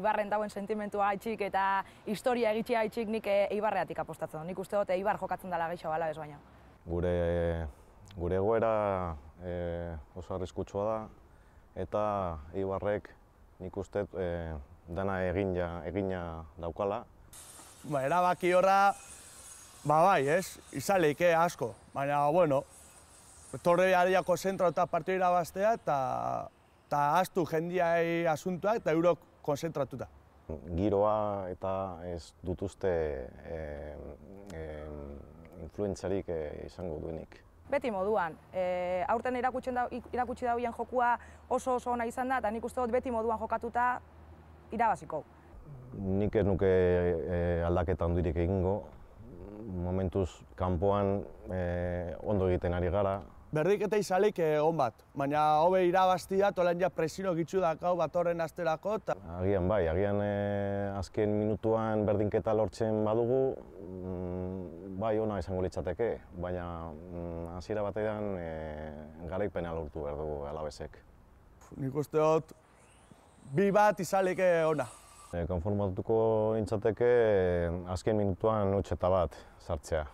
Eibarren dauen sentimentua gaitxik eta historia egitxia gaitxik nik Eibarreatik apostatzen dut. Nik uste dut Eibar jokatzen dela gehiago bala bez baina. Gure egoera oso arriskutsua da eta Eibarrek nik uste dana egina daukala. Erabaki horra, bai, ez, izaleik asko, baina, bueno, torre ariako zentra eta partidu irabaztea eta astu jendiai asuntuak eta eurok konzentratuta. Giroa eta ez dut uste influentzarik izango duenik. Beti moduan, aurten irakutsi dauen jokua oso ona izan da eta nik uste dut beti moduan jokatuta irabaziko. Nik ez nuke aldaketa handirik egingo. Momentuz kanpoan ondo egiten ari gara. Berdiketa izalik on bat, baina hobe irabaztia tolan ja presio gitzu dakau bat horren asterako. Agian bai, agian azken minutuan berdinketa lortzen badugu, bai ona izango litzateke, baina hasiera batean garaipena lortu behar dugu Alavesek. Nik uste dut 2-1 izalik ona. Konformatuko nintzateke azken minutuan 1-1 sartzea.